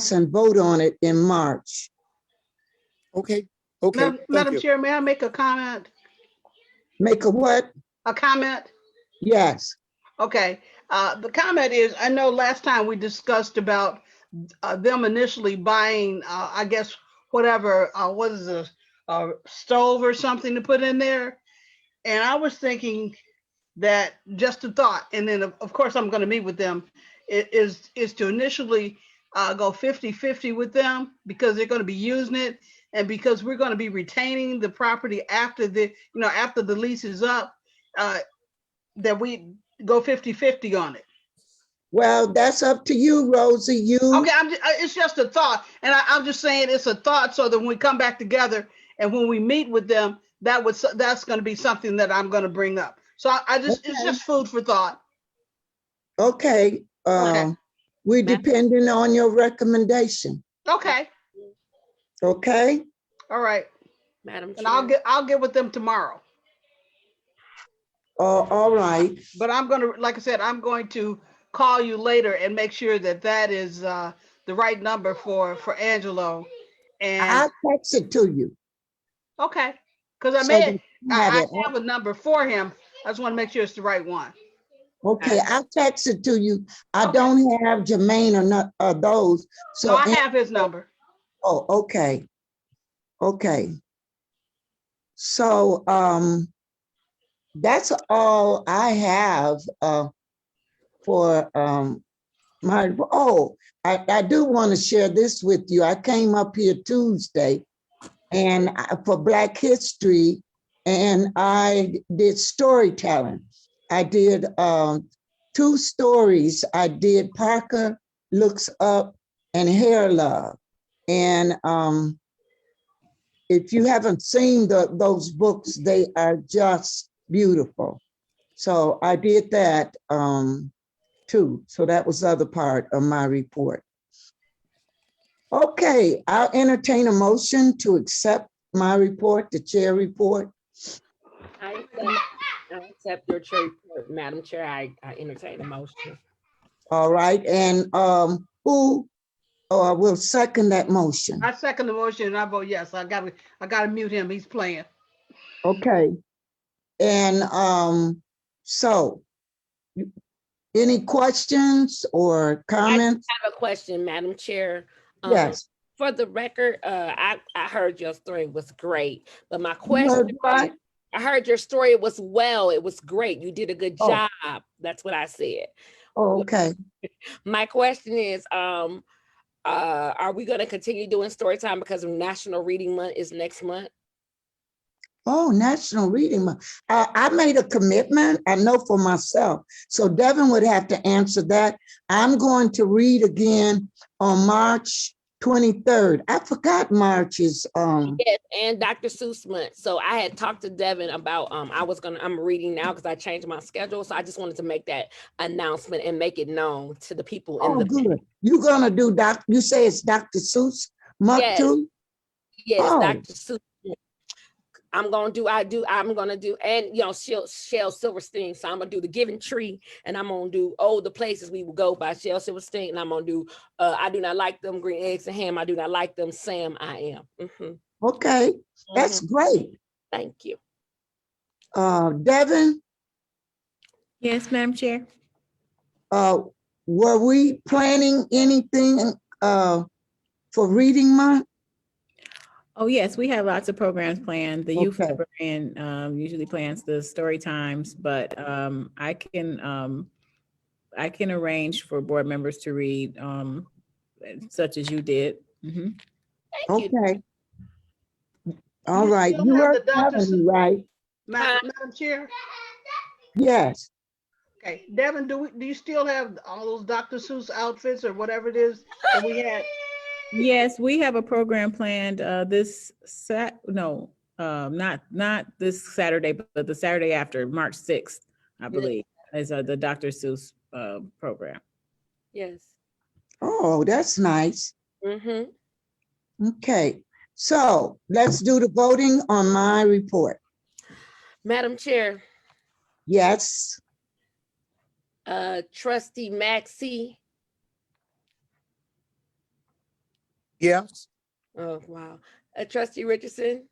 discuss and vote on it in March. Okay, okay. Madam Chair, may I make a comment? Make a what? A comment? Yes. Okay. The comment is, I know last time we discussed about them initially buying, I guess, whatever, what is this, a stove or something to put in there. And I was thinking that, just a thought, and then of course I'm going to meet with them, is to initially go 50-50 with them, because they're going to be using it, and because we're going to be retaining the property after the, after the lease is up, that we go 50-50 on it. Well, that's up to you, Rosie. Okay, it's just a thought, and I'm just saying it's a thought, so that when we come back together and when we meet with them, that's going to be something that I'm going to bring up. So it's just food for thought. Okay. Okay. We're depending on your recommendation. Okay. Okay. All right. Madam Chair. And I'll get with them tomorrow. All right. But I'm going to, like I said, I'm going to call you later and make sure that is the right number for Angelo. And I'll text it to you. okay. Because I have a number for him. I just want to make sure it's the right one. Okay, I'll text it to you. I don't have Jermaine or not those. So no, I have his number. Oh, okay. Okay. So that's all I have for I do want to share this with you. I came up here Tuesday and for Black History, and I did storytelling. I did 2 stories. I did Parker Looks Up and Hair Love. And if you haven't seen those books, they are just beautiful. So I did that too. So that was the other part of my report. Okay, I'll entertain a motion to accept my report, the chair report. I accept your chair report, Madam Chair. I entertain a motion. All right, and who will second that motion? I second the motion and I vote yes. I gotta mute him. He's playing. Okay. And so any questions or comments? I have a question, Madam Chair. Yes. For the record, I heard your story was great, but my question is, I heard your story it was great. You did a good job. That's what I said. Oh, okay. My question is, are we going to continue doing story time because National Reading Month is next month? Oh, National Reading Month. I made a commitment, I know for myself. So Devin would have to answer that. I'm going to read again on March 23rd. I forgot March is yes, and Dr. Seuss Month. So I had talked to Devin about I'm reading now because I changed my schedule. So I just wanted to make that announcement and make it known to the people in the good. You're gonna do you say it's Dr. Seuss Month too? Yes, Dr. Seuss. I'm gonna do, and Shel Silverstein. So I'm gonna do The Giving Tree, and I'm gonna do the Places We Will Go by Shel Silverstein, and I'm gonna do I Do Not Like Them Green Eggs and Ham. I Do Not Like Them Sam. I Am. Mm-hmm. Okay, that's great. Thank you. Devin? Yes, Madam Chair. Were we planning anything for Reading Month? Oh, yes, we have lots of programs planned. The youth librarian usually plans the story times, but I can arrange for board members to read, such as you did. Mm-hmm. Thank you. All right. You heard Devin, right? Madam Chair? Yes. Okay, Devin, do you still have all those Dr. Seuss outfits or whatever it is that we had? Yes, we have a program planned not this Saturday, but the Saturday after, March 6th, I believe, is the Dr. Seuss program. Yes. Oh, that's nice. Mm-hmm. Okay, so let's do the voting on my report. Madam Chair. Yes. Trustee Maxey. Yes. Oh, wow. Trustee Richardson?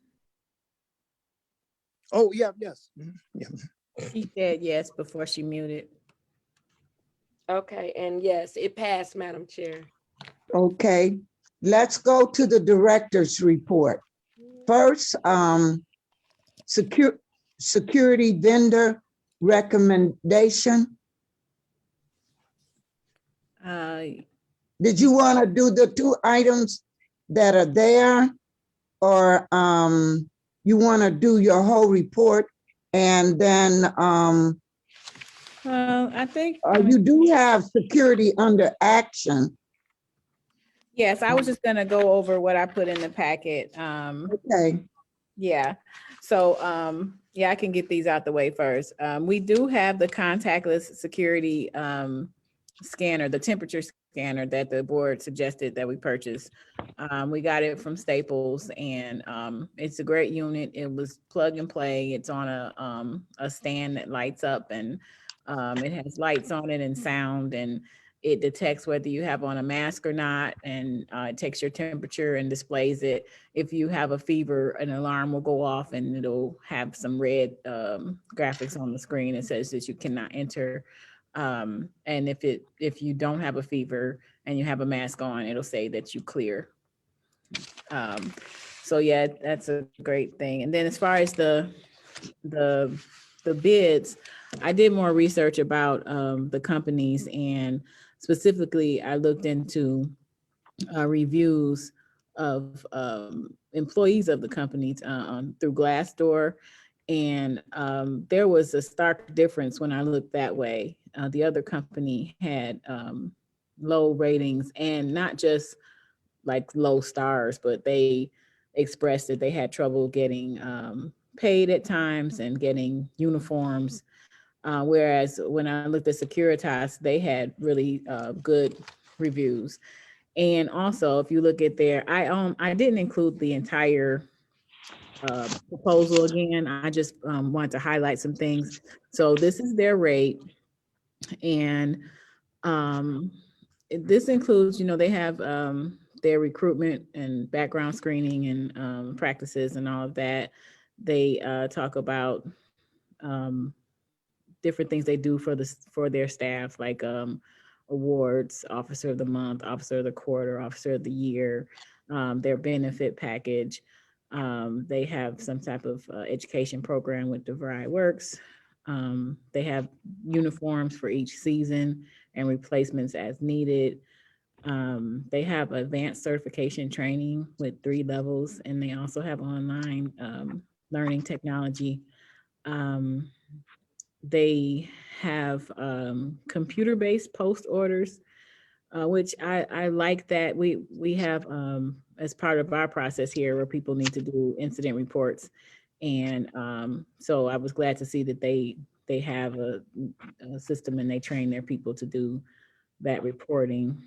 Oh, yeah, yes. Yeah. She said yes before she muted. Okay, and yes, it passed, Madam Chair. Okay, let's go to the director's report. First, security vendor recommendation. Did you want to do the two items that are there, or you want to do your whole report and then I think you do have security under action? yes, I was just gonna go over what I put in the packet. Okay. Yeah. So, yeah, I can get these out the way first. We do have the contactless security scanner, the temperature scanner that the board suggested that we purchase. We got it from Staples, and it's a great unit. It was plug and play. It's on a stand that lights up, and it has lights on it and sound, and it detects whether you have on a mask or not, and it takes your temperature and displays it. If you have a fever, an alarm will go off and it'll have some red graphics on the screen. It says that you cannot enter. And if you don't have a fever and you have a mask on, it'll say that you clear. So yeah, that's a great thing. And then as far as the bids, I did more research about the companies, and specifically I looked into reviews of employees of the companies through Glassdoor, and there was a stark difference when I looked that way. The other company had low ratings, and not just like low stars, but they expressed that they had trouble getting paid at times and getting uniforms. Whereas when I looked at Securitas, they had really good reviews. And also, if you look at I didn't include the entire proposal again. I just wanted to highlight some things. So this is their rate, and this includes, they have their recruitment and background screening and practices and all of that. They talk about different things they do for their staff, like awards, officer of the month, officer of the quarter, officer of the year, their benefit package. They have some type of education program with DeVry Works. They have uniforms for each season and replacements as needed. They have advanced certification training with 3 levels, and they also have online learning technology. They have computer-based post orders, which I like that we have as part of our process here, where people need to do incident reports. And so I was glad to see that they have a system, and they train their people to do that reporting.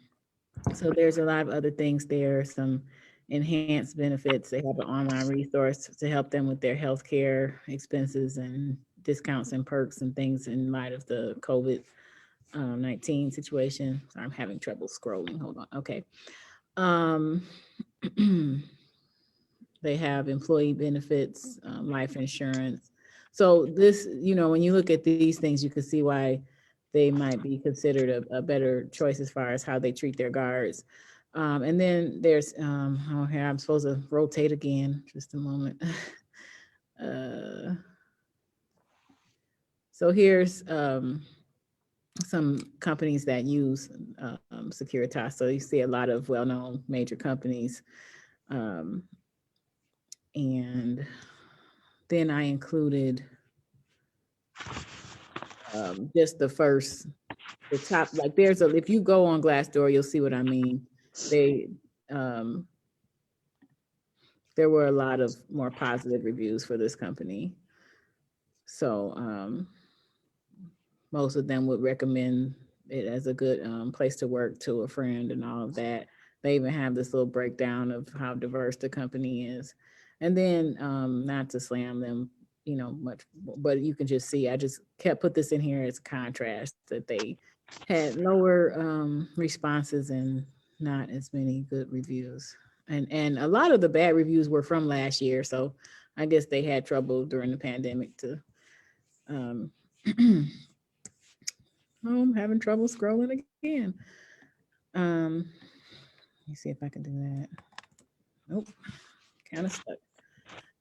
So there's a lot of other things there, some enhanced benefits. They have an online resource to help them with their healthcare expenses and discounts and perks and things in light of the COVID-19 situation. Sorry, I'm having trouble scrolling. Hold on. Okay. They have employee benefits, life insurance. So this, when you look at these things, you can see why they might be considered a better choice as far as how they treat their guards. And then there's, here, I'm supposed to rotate again, just a moment. So here's some companies that use Securitas. So you see a lot of well-known major companies. And then I included just the top, like if you go on Glassdoor, you'll see what I mean. There were a lot of more positive reviews for this company. So most of them would recommend it as a good place to work to a friend and all of that. They even have this little breakdown of how diverse the company is. And then not to slam them, much, but you can just see, I just put this in here as a contrast, that they had lower responses and not as many good reviews. And a lot of the bad reviews were from last year. So I guess they had trouble during the pandemic to, um, I'm having trouble scrolling again. Let me see if I can do that. Nope, kind of stuck.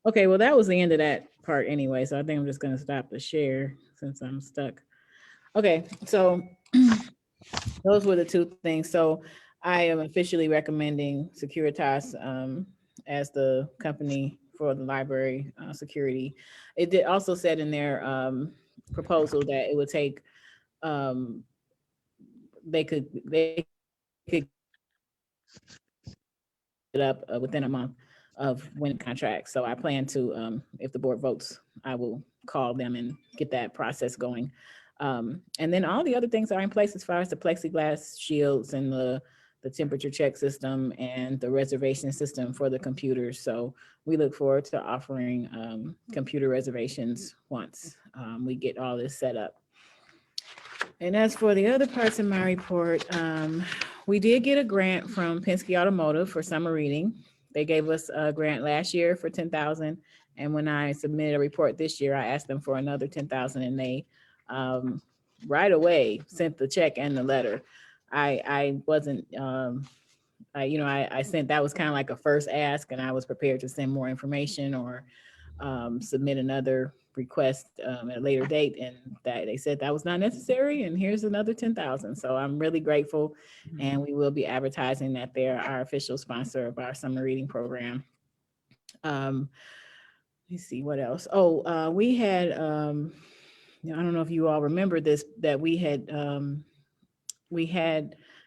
Okay, well, that was the end of that part anyway. So I think I'm just going to stop the share since I'm stuck. Okay, so those were the two things. So I am officially recommending Securitas as the company for the library security. It did also said in their proposal that it would take, um, they could it up within a month of winning contracts. So I plan to, if the board votes, I will call them and get that process going. And then all the other things are in place as far as the plexiglass shields and the temperature check system and the reservation system for the computers. So we look forward to offering computer reservations once we get all this set up. And as for the other parts of my report, we did get a grant from Penske Automotive for summer reading. They gave us a grant last year for $10,000. And when I submitted a report this year, I asked them for another $10,000 and they right away sent the check and the letter. I wasn't, I sent, that was kind of like a first ask and I was prepared to send more information or submit another request at a later date, and that they said that was not necessary, and here's another 10,000. So I'm really grateful, and we will be advertising that they're our official sponsor of our summer reading program. Let's see what else. Oh, we had, I don't know if you all remember this, that we had an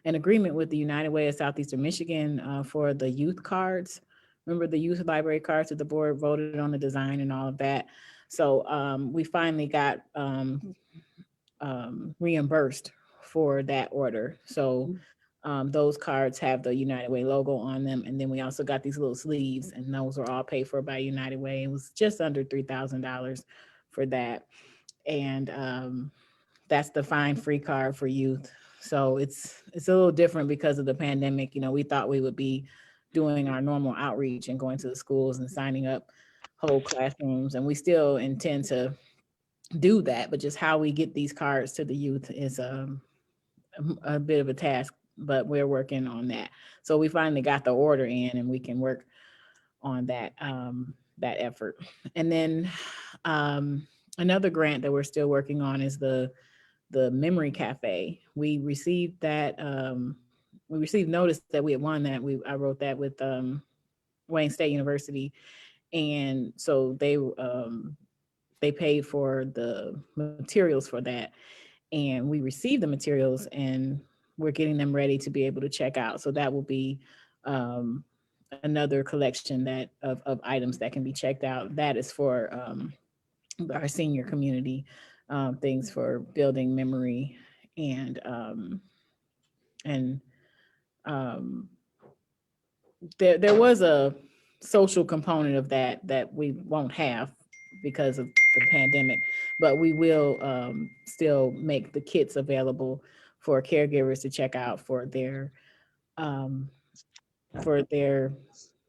agreement with the United Way of Southeastern Michigan for the youth cards. Remember the youth library cards that the board voted on the design and all of that. So we finally got reimbursed for that order. So those cards have the United Way logo on them. And then we also got these little sleeves, and those were all paid for by United Way. It was just under $3,000 for that. And that's the Fine Free card for youth. So it's a little different because of the pandemic. You know, we thought we would be doing our normal outreach and going to the schools and signing up whole classrooms. And we still intend to do that, but just how we get these cards to the youth is a bit of a task, but we're working on that. So we finally got the order in and we can work on that, that effort. And then another grant that we're still working on is the Memory Cafe. We received that, we received notice that we had won that. I wrote that with Wayne State University. And so they paid for the materials for that. And we received the materials and we're getting them ready to be able to check out. So that will be another collection that of items that can be checked out. That is for our senior community, things for building memory and there was a social component of that we won't have because of the pandemic, but we will still make the kits available for caregivers to check out for their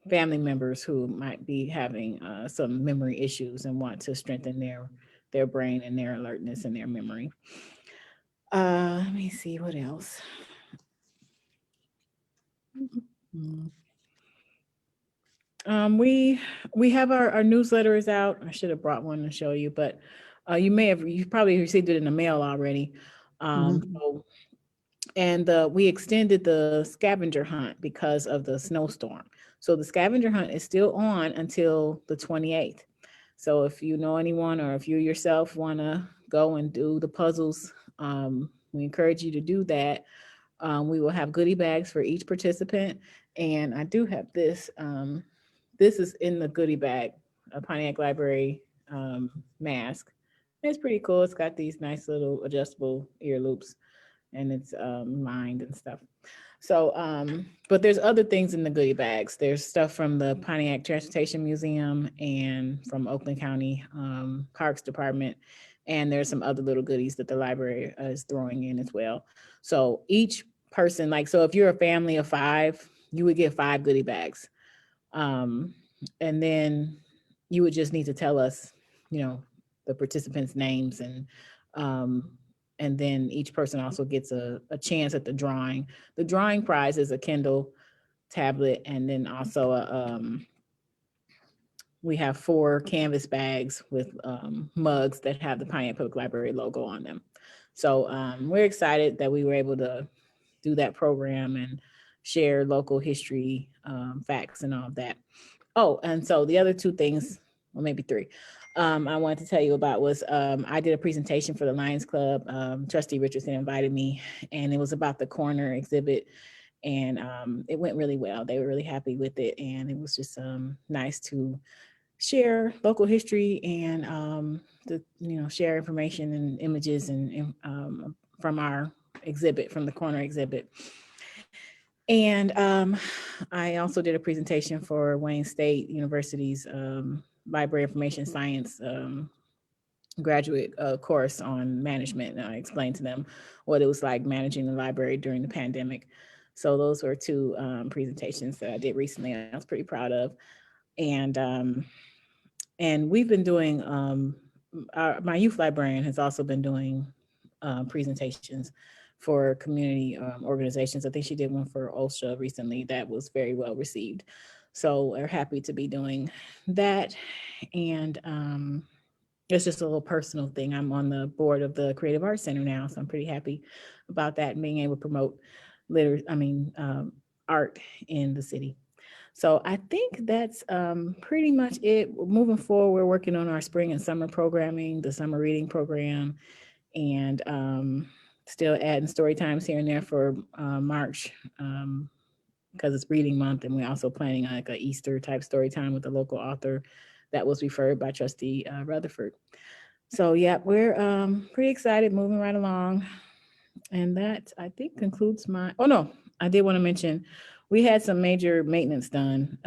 family members who might be having some memory issues and want to strengthen their brain and their alertness and their memory. Let me see what else. We have our newsletter is out. I should have brought one to show you, but you probably received it in the mail already. We extended the scavenger hunt because of the snowstorm. So the scavenger hunt is still on until the 28th. So if you know anyone or if you yourself want to go and do the puzzles, we encourage you to do that. We will have goodie bags for each participant. And I do have this. This is in the goodie bag, a Pontiac Library mask. It's pretty cool. It's got these nice little adjustable ear loops and it's lined and stuff. So, but there's other things in the goodie bags. There's stuff from the Pontiac Transportation Museum and from Oakland County Parks Department. And there's some other little goodies that the library is throwing in as well. So each person, so if you're a family of 5, you would get 5 goodie bags. And then you would just need to tell us, the participants' names, and then each person also gets a chance at the drawing. The drawing prize is a Kindle tablet, and then also we have 4 canvas bags with mugs that have the Pontiac Public Library logo on them. So we're excited that we were able to do that program and share local history, facts and all of that. Oh, and so the other 2 things, or maybe 3, I wanted to tell you about was I did a presentation for the Lions Club. Trustee Richardson invited me, and it was about the corner exhibit, and it went really well. They were really happy with it, and it was just nice to share local history and share information and images and from our exhibit, from the corner exhibit. And I also did a presentation for Wayne State University's Library Information Science graduate course on management. And I explained to them what it was like managing the library during the pandemic. So those were 2 presentations that I did recently, and I was pretty proud of. And we've been doing, my youth librarian has also been doing presentations for community organizations. I think she did one for OSHA recently that was very well received. So we're happy to be doing that. And it's just a little personal thing. I'm on the board of the Creative Arts Center now, so I'm pretty happy about that and being able to promote art in the city. So I think that's pretty much it. Moving forward, we're working on our spring and summer programming, the summer reading program, and still adding story times here and there for March because it's reading month, and we're also planning like a Easter type story time with a local author that was referred by Trustee Rutherford. So yeah, we're pretty excited, moving right along. And that, I think, concludes my, oh no, I did want to mention, we had some major maintenance done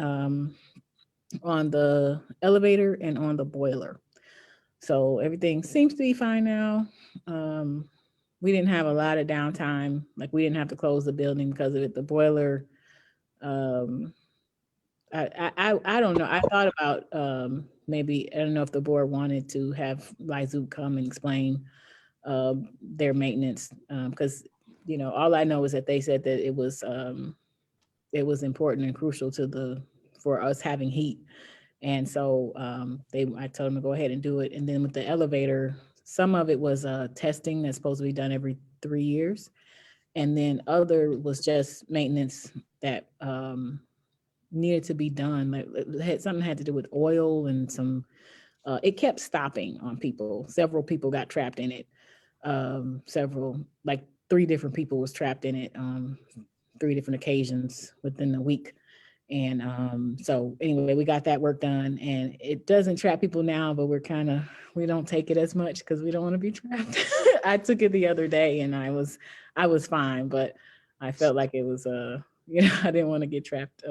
on the elevator and on the boiler. So everything seems to be fine now. We didn't have a lot of downtime, like we didn't have to close the building because of it. The boiler, I don't know. I thought about maybe, I don't know if the board wanted to have Lyzoot come and explain their maintenance, because all I know is that they said that it was important and crucial for us having heat, and so I told them to go ahead and do it. And then with the elevator, some of it was testing that's supposed to be done every 3 years, and then other was just maintenance that needed to be done. Like something had to do with oil and some. It kept stopping on people. Several people got trapped in it. Like 3 different people was trapped in it 3 different occasions within the week. And so anyway, we got that work done, and it doesn't trap people now, but we don't take it as much because we don't want to be trapped. I took it the other day and I was fine, but I felt like it was I didn't want to get trapped,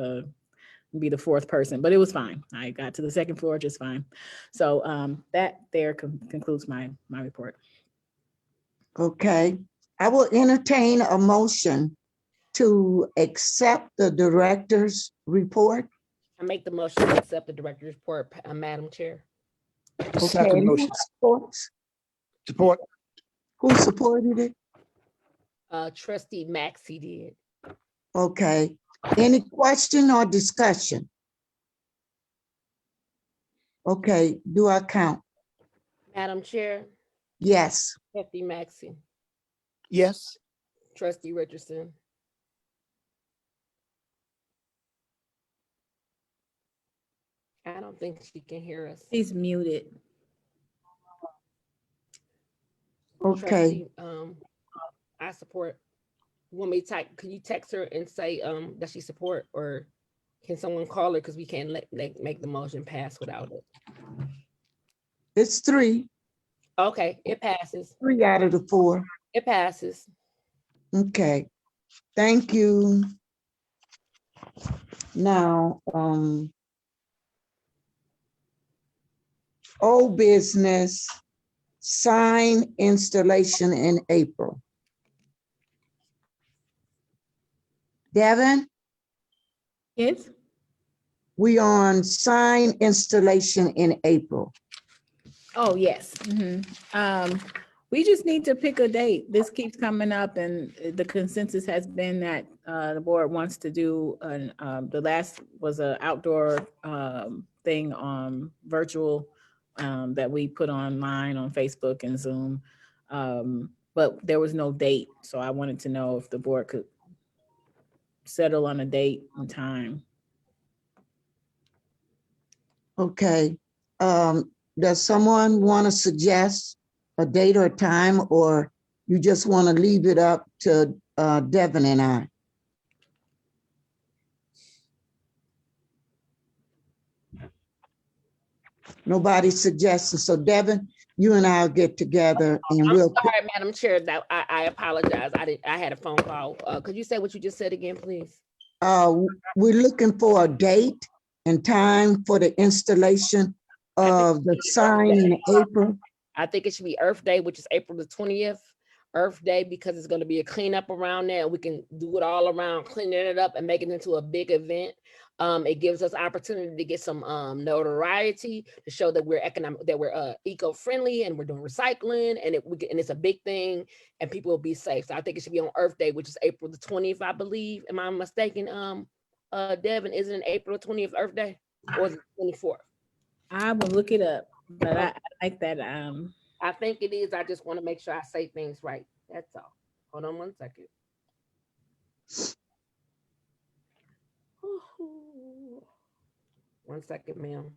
be the 4th person, but it was fine. I got to the 2nd floor just fine. So that there concludes my report. Okay, I will entertain a motion to accept the director's report. I make the motion to accept the director's report, Madam Chair. Okay, Second motion. Support. Who supported it? Trustee Maxey did. Okay, any question or discussion? Okay, do I count? Madam Chair, Yes. Trustee Maxey, Yes. Trustee Richardson, I don't think she can hear us. She's muted. Okay. Trustee, I support. Want me to type? Can you text her and say that she support, or can someone call her because we can't make the motion pass without it? It's 3. Okay, it passes. 3 out of the 4. It passes. Okay, thank you. Now, old business, sign installation in April. Devin? Yes. we on sign installation in April. Oh, yes. We just need to pick a date. This keeps coming up and the consensus has been that the board wants to do, the last was an outdoor thing on virtual that we put online on Facebook and Zoom. But there was no date. So I wanted to know if the board could settle on a date and time. Okay. Does someone want to suggest a date or time, or you just want to leave it up to Devin and I? Nobody suggesting. So Devin, you and I'll get together and I'm we'll. sorry, Madam Chair, that I apologize. I had a phone call. Could you say what you just said again, please? We're looking for a date and time for the installation of the sign in April. I think it should be Earth Day, which is April the 20th. Earth Day, because it's going to be a cleanup around there. We can do it all around, cleaning it up and making it into a big event. It gives us opportunity to get some notoriety to show that we're economic, that we're eco-friendly and we're doing recycling, and it's a big thing, and people will be safe. So I think it should be on Earth Day, which is April the 20th, I believe. Am I mistaken? Devin, isn't it April 20th Earth Day, or is it 24th? I will look it up, but I like that. I think it is. I just want to make sure I say things right. That's all. Hold on 1 second. One second, ma'am.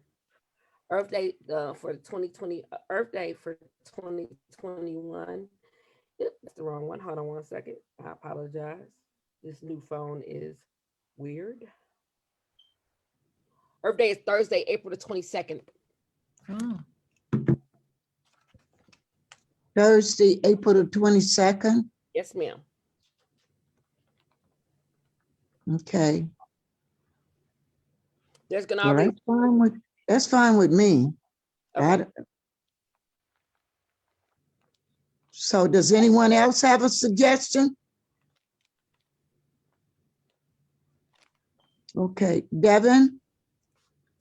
Earth Day for 2020. Earth Day for 2021. Yep, that's the wrong one. Hold on 1 second. I apologize. This new phone is weird. Earth Day is Thursday, April the 22nd. Oh. Thursday, April the 22nd. Yes, ma'am. Okay. There's gonna Well, already. that's fine with me. Okay. So does anyone else have a suggestion? Okay, Devin,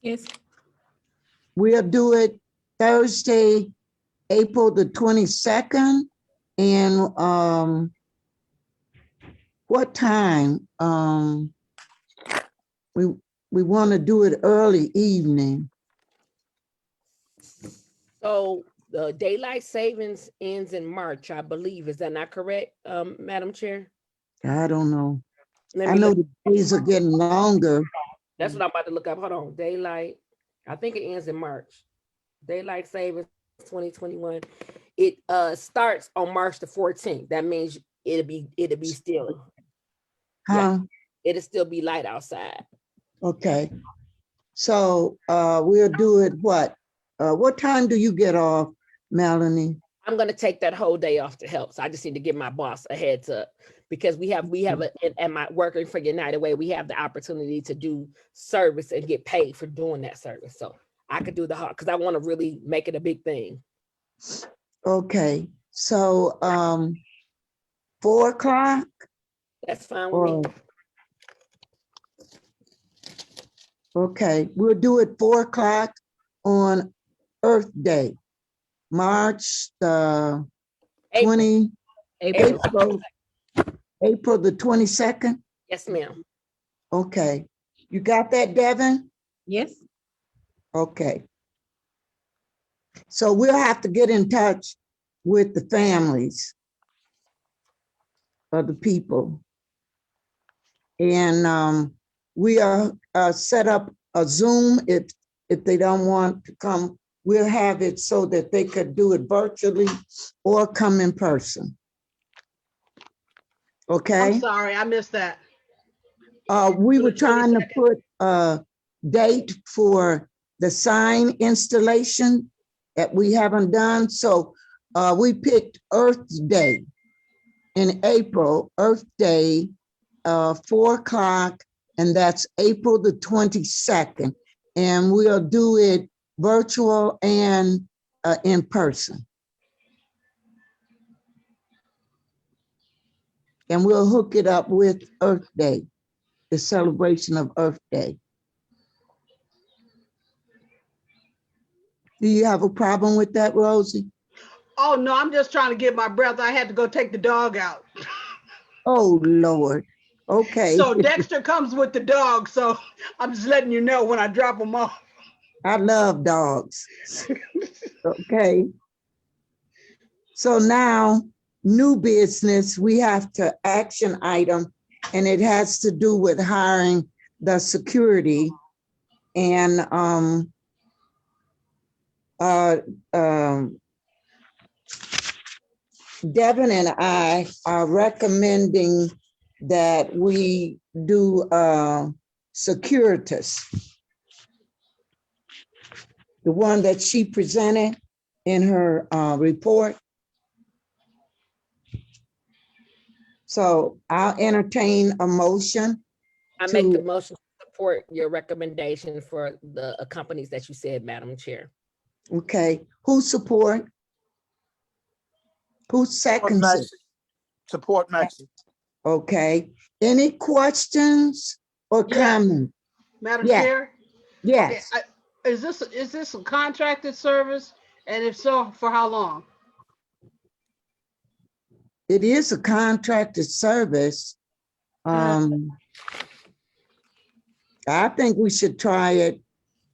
Yes. we'll do it Thursday, April the 22nd. And what time? We want to do it early evening. So the daylight savings ends in March, I believe. Is that not correct, Madam Chair? I don't know. Let I me know look. the days are getting longer. That's what I'm about to look up. Hold on. Daylight. I think it ends in March. Daylight savings 2021. It starts on March the 14th. That means it'll be still. Huh? It'll still be light outside. Okay. So we'll do it what time do you get off, Melanie? I'm gonna take that whole day off to help. So I just need to give my boss a heads up, because we have at my working for United Way, we have the opportunity to do service and get paid for doing that service. So I could do the hard, because I want to really make it a big thing. Okay. So 4 o'clock? That's fine with me. Okay, we'll do it 4 o'clock on Earth Day, March the 20, April the 22nd. Yes, ma'am. Okay, you got that, Devin? Yes. Okay. So we'll have to get in touch with the families of the people. And we are set up a Zoom if they don't want to come. We'll have it so that they could do it virtually or come in person. Okay? I'm sorry, I missed that. We were trying to put a date for the sign installation that we haven't done. So we picked Earth Day in April, Earth Day, 4 o'clock, and that's April the 22nd. And we'll do it virtual and in person. And we'll hook it up with Earth Day, the celebration of Earth Day. Do you have a problem with that, Rosie? Oh, no, I'm just trying to get my breath. I had to go take the dog out. Oh, Lord. Okay. So Dexter comes with the dog. So I'm just letting you know when I drop him off. I love dogs. Okay. So now, new business, we have to action item, and it has to do with hiring the security. And Devin and I are recommending that we do Securitas, the one that she presented in her report. So I'll entertain a motion. I make the motion to support your recommendation for the companies that you said, Madam Chair. Okay, who support? Who seconds it? Support Maxie. Okay, any questions or Yes. comments? Madam Yeah. Chair? Yes, Okay, is this a contracted service? And if so, for how long? it is a contracted service. I think we should try it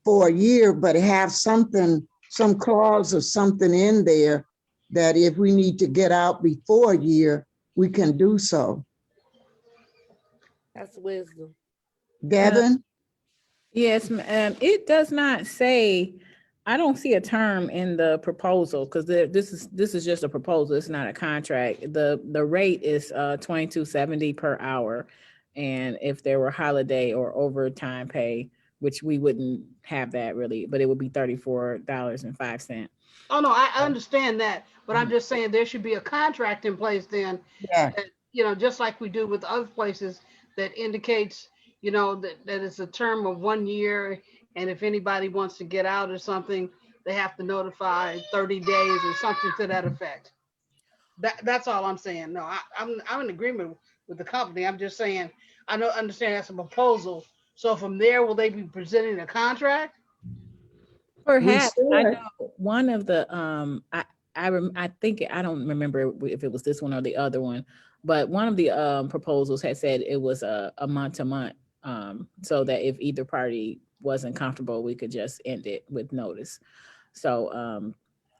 for a year, but have something, some clause or something in there that if we need to get out before a year, we can do so. That's wisdom. Devin? Yes, it does not say, I don't see a term in the proposal because this is just a proposal. It's not a contract. The rate is $22.70 per hour. And if there were holiday or overtime pay, which we wouldn't have that really, but it would be $34.05. Oh, no, I understand that, but I'm just saying there should be a contract in place then, Yeah. that, you know, just like we do with other places that indicates, you know, that it's a term of 1 year. And if anybody wants to get out or something, they have to notify 30 days or something to that effect. That's all I'm saying. No, I'm in agreement with the company. I'm just saying, I don't understand that's a proposal. So from there, will they be presenting a contract? Perhaps I should. know one of the I think I don't remember if it was this one or the other one, but one of the proposals had said it was a month to month, so that if either party wasn't comfortable, we could just end it with notice. So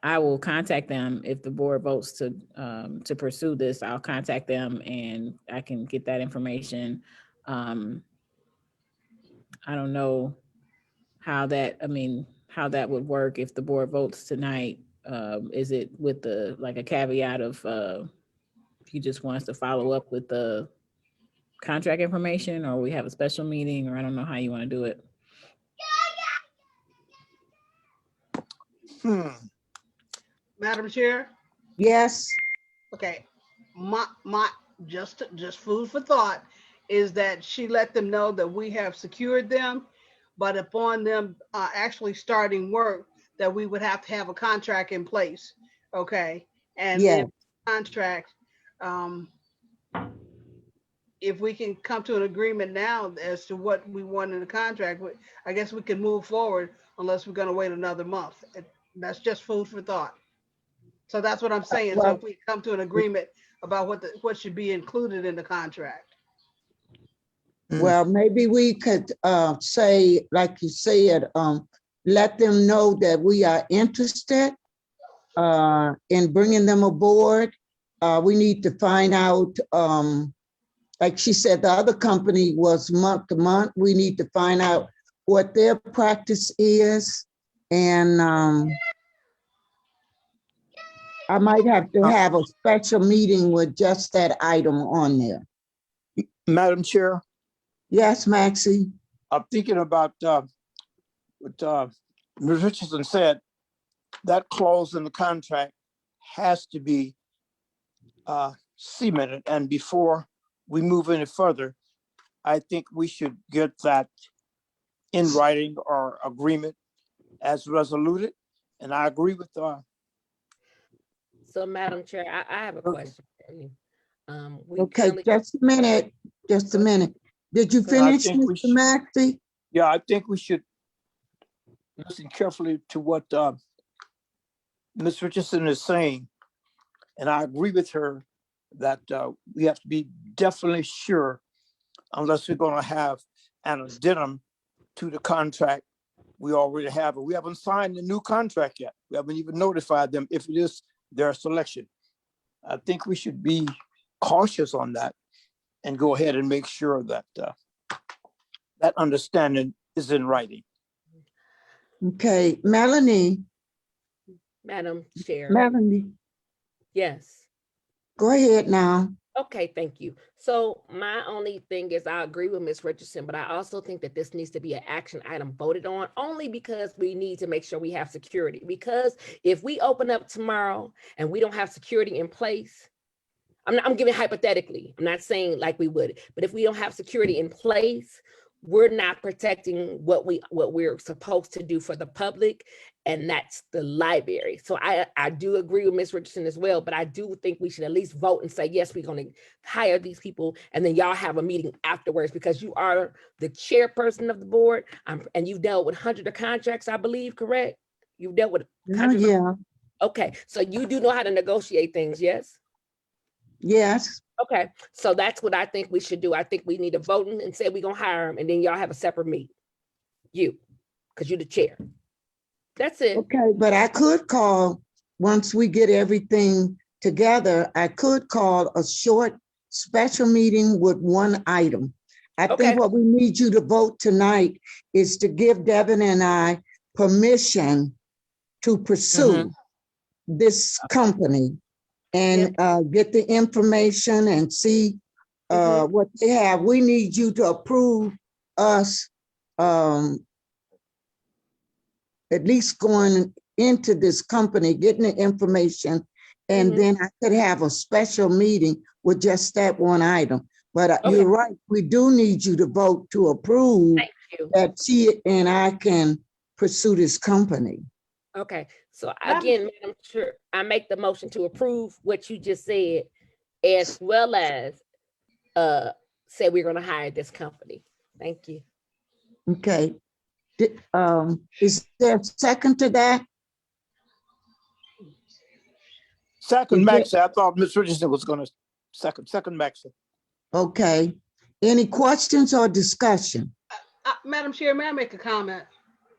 I will contact them if the board votes to pursue this. I'll contact them and I can get that information. I don't know how that would work if the board votes tonight. Is it with the, like a caveat of he just wants to follow up with the contract information, or we have a special meeting, or I don't know how you want to do it. Madam Chair? Yes, Okay, my just food for thought is that she let them know that we have secured them, but upon them actually starting work, that we would have to have a contract in place. Okay, and yeah. then contract, if we can come to an agreement now as to what we want in the contract, I guess we can move forward unless we're going to wait another month. That's just food for thought. So that's what I'm saying. So Well, if we come to an agreement about what should be included in the contract. well, maybe we could say, like you said, let them know that we are interested in bringing them aboard. We need to find out, like she said, the other company was month to month. We need to find out what their practice is. And I might have to have a special meeting with just that item on there. Madam Chair, Yes, Maxie? I'm thinking about what Ms. Richardson said. That clause in the contract has to be cemented. And before we move any further, I think we should get that in writing or agreement as resoluted. And I agree with So, Madam Chair, I have a question for you. We Okay, currently- just a minute, just a minute. Did you Go ahead. finish, think we Mr. should- Maxey? yeah, I think we should listen carefully to what Ms. Richardson is saying, and I agree with her, that we have to be definitely sure, unless we're going to have an addendum to the contract we already have, and we haven't signed the new contract yet. We haven't even notified them if it is their selection. I think we should be cautious on that and go ahead and make sure that that understanding is in writing. Okay, Melanie, Madam Chair. Melanie, Yes. go ahead now. Okay, thank you. So my only thing is I agree with Ms. Richardson, but I also think that this needs to be an action item voted on only because we need to make sure we have security. Because if we open up tomorrow and we don't have security in place, I'm giving hypothetically, I'm not saying like we would, but if we don't have security in place, we're not protecting what we're supposed to do for the public, and that's the library. So I do agree with Ms. Richardson as well, but I do think we should at least vote and say, yes, we're going to hire these people, and then y'all have a meeting afterwards, because you are the chairperson of the board, and you've dealt with hundreds of contracts, I believe, correct? You've dealt with hundreds. Yeah. Okay, so you do know how to negotiate things, yes? Yes. Okay, so that's what I think we should do. I think we need to vote and say we're gonna hire them, and then y'all have a separate meeting. You, because you're the chair. That's it. Okay, but I could call, once we get everything together, I could call a short special meeting with one item. I Okay. think what we need you to vote tonight is to give Devin and I permission to pursue this company and get the information and see what they have. We need you to approve us at least going into this company, getting the information, and then I could have a special meeting with just that one item. But you're right, we do need you to vote to approve that she and I can pursue this company. Okay, so again, Madam Chair, I make the motion to approve what you just said, as well as say we're gonna hire this company. Thank you. Okay. Is there a second to that? Second, Max. I thought Ms. Richardson was going to second, Max. Okay. Any questions or discussion? Madam Chair, may I make a comment?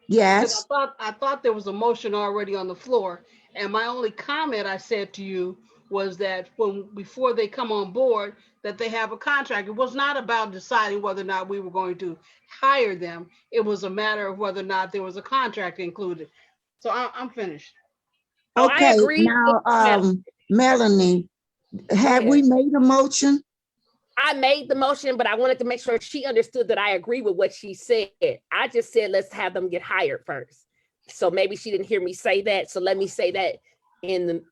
Yes. I thought there was a motion already on the floor, and my only comment I said to you was that before they come on board, that they have a contract. It was not about deciding whether or not we were going to hire them. It was a matter of whether or not there was a contract included. So I'm finished. Oh, Okay. I agree. Now, Melanie, have we made a motion? I made the motion, but I wanted to make sure she understood that I agree with what she said. I just said, let's have them get hired first. So maybe she didn't hear me say that. So let me say that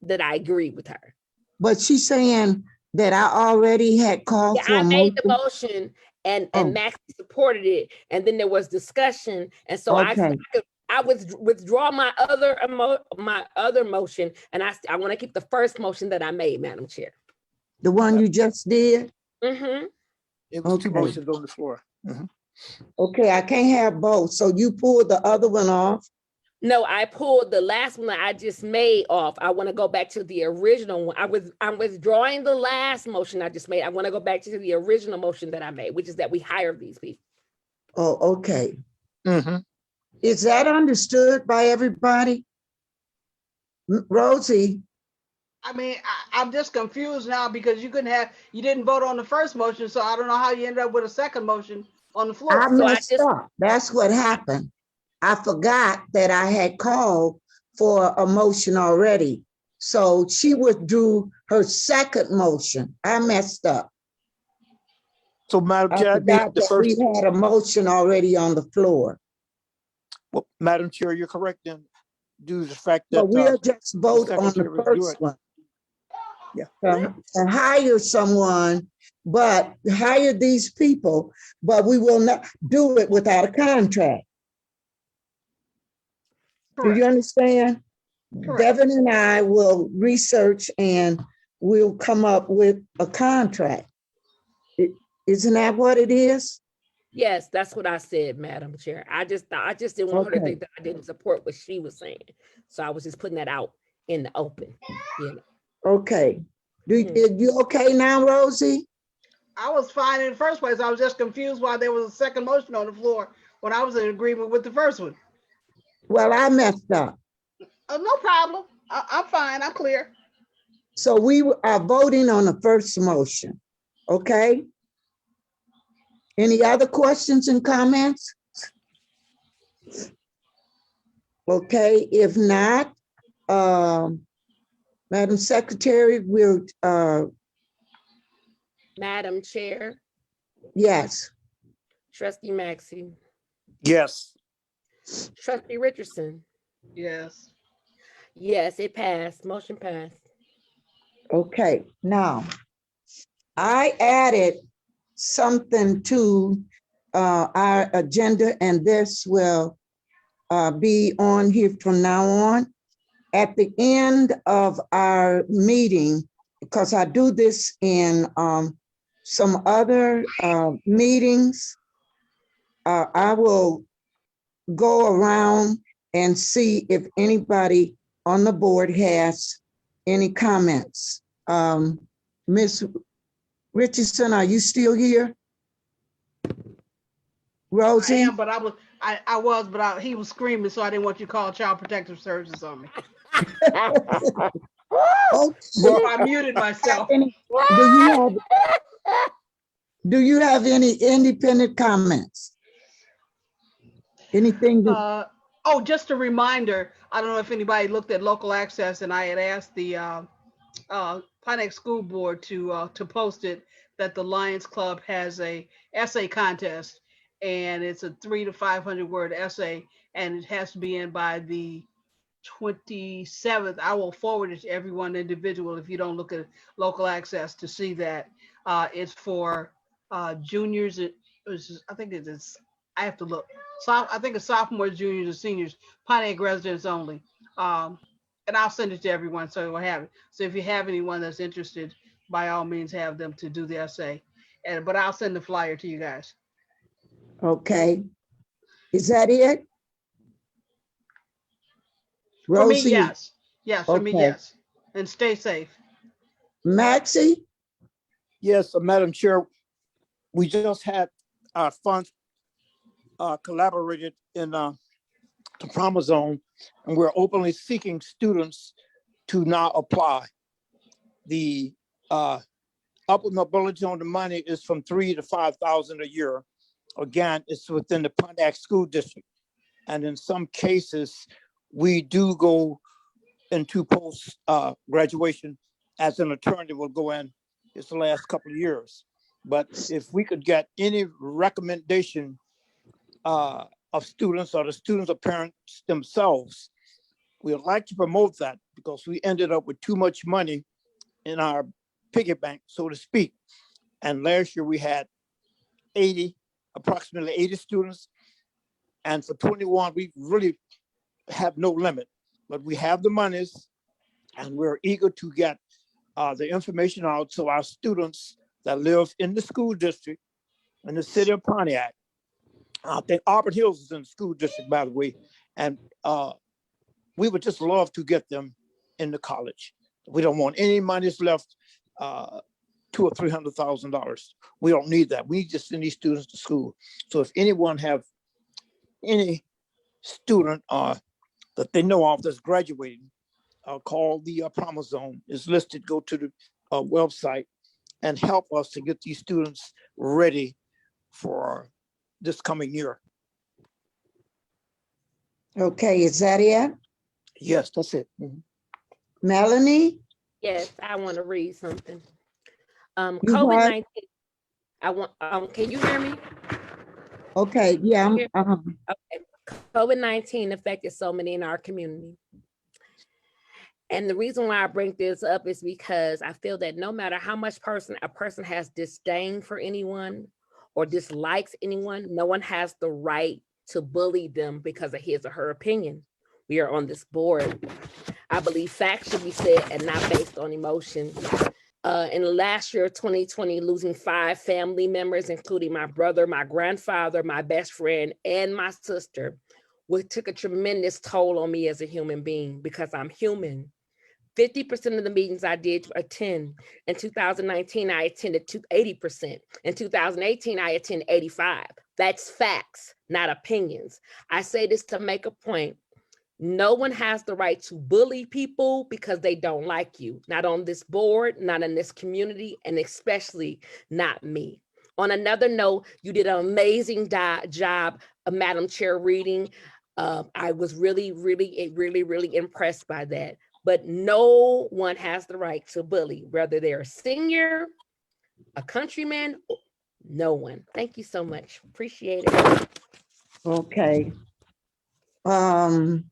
that I agree with her. But she's saying that I already had called for I a made the motion. motion and Max supported it. And then there was discussion. And so I withdraw my other motion. And I want to keep the first motion that I made, Madam Chair. The one you just did? It was two motions on the floor. Okay, I can't have both. So you pulled the other one off? No, I pulled the last one that I just made off. I want to go back to the original one. I'm withdrawing the last motion I just made. I want to go back to the original motion that I made, which is that we hire these people. Oh, okay. Is that understood by everybody? Rosie? I mean, I'm just confused now because you didn't vote on the first motion, so I don't know how you ended up with a second motion on the floor. I messed up. That's what happened. I forgot that I had called for a motion already. So she withdrew her second motion. I messed up. So, Madam Chair, I forgot that we had a motion already on the floor. Well, Madam Chair, you're correct then, due to the fact that. So we'll just vote on the first one. And hire someone, but hire these people, but we will not do it without a contract. Correct. Do you understand? Correct. Devin and I will research and we'll come up with a contract. Isn't that what it is? Yes, that's what I said, Madam Chair. I just didn't want her to think that I didn't support what she was saying. So I was just putting that out in the open, you know. Okay. Mhm. You okay now, Rosie? I was fine in the first place. I was just confused why there was a second motion on the floor when I was in agreement with the first one. Well, I messed up. No problem. I'm fine. I'm clear. So we are voting on the first motion. Okay? Any other questions and comments? Okay, if not, Madam Secretary, we'll, Madam Chair, yes. Trustee Maxey, Yes. Trustee Richardson. Yes. Yes, it passed. Motion passed. Okay, now, I added something to our agenda, and this will be on here from now on. At the end of our meeting, because I do this in some other meetings, I will go around and see if anybody on the board has any comments. Ms. Richardson, are you still here? Rosie? I am, but he was screaming, so I didn't want you to call Child Protective Services on me. Okay. So I muted myself. Do you have any independent comments? Anything that, Just a reminder, I don't know if anybody looked at local access, and I had asked the Pontiac School Board to post it, that the Lions Club has a essay contest, and it's a 300 to 500 word essay, and it has to be in by the 27th. I will forward it to everyone individual if you don't look at local access to see that. It's for juniors. I think it is. I have to look. So I think it's sophomores, juniors, and seniors. Pontiac residents only. And I'll send it to everyone so we'll have it. So if you have anyone that's interested, by all means, have them to do the essay. But I'll send the flyer to you guys. okay. Is that it? For me, Rosie? yes. Yes, for me, Okay. yes. And stay safe. Maxie? Yes, Madam Chair, we just had our funds collaborated in the Promise Zone, and we're openly seeking students to now apply. The upward mobility on the money is from $3,000 to $5,000 a year. Again, it's within the Pontiac School District. And in some cases, we do go into post graduation as an attorney will go in. It's the last couple of years. But if we could get any recommendation of students or the students or parents themselves, we would like to promote that, because we ended up with too much money in our piggy bank, so to speak. And last year we had approximately 80 students. And for 21, we really have no limit, but we have the monies, and we're eager to get the information out so our students that live in the school district in the city of Pontiac. I think Auburn Hills is in the school district, by the way, and we would just love to get them into college. We don't want any monies left, $200,000 or $300,000. We don't need that. We just send these students to school. So if anyone have any student that they know of that's graduating, call the Promise Zone. It's listed. Go to the website and help us to get these students ready for this coming year. Okay, is that it? Yes, that's it. Melanie? Yes, I want to read something. You COVID-19. I want. Can you hear me? Okay, yeah. Okay. COVID-19 affected so many in our community. And the reason why I bring this up is because I feel that no matter how much a person has disdain for anyone or dislikes anyone, no one has the right to bully them because of his or her opinion. We are on this board. I believe facts should be said and not based on emotion. In the last year, 2020, losing 5 family members, including my brother, my grandfather, my best friend, and my sister, which took a tremendous toll on me as a human being because I'm human. 50% of the meetings I did attend. In 2019, I attended 80%. In 2018, I attended 85. That's facts, not opinions. I say this to make a point. No one has the right to bully people because they don't like you. Not on this board, not in this community, and especially not me. On another note, you did an amazing job, Madam Chair, reading. I was really impressed by that. But no one has the right to bully, whether they're a senior, a countryman, no one. Thank you so much. Appreciate it. Okay. Well,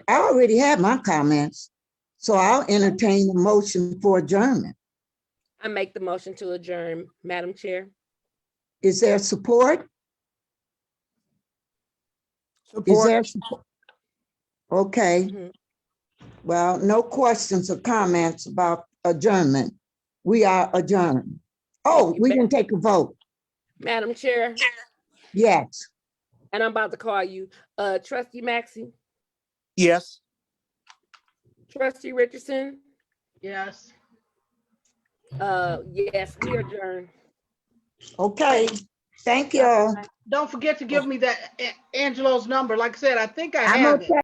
I already had my comments, so I'll entertain the motion for adjournment. I make the motion to adjourn, Madam Chair. Is there support? Is Support. there support? Okay. Mhm. Well, no questions or comments about adjournment. We are adjourned. Oh, we can take a vote. Madam Chair, Yes. and I'm about to call you, Trustee Maxey, Yes. Trustee Richardson. Yes. Yes, we adjourn. Okay. Thank you. Don't forget to give me that Angelo's number. Like I said, I think I I'm have okay. it.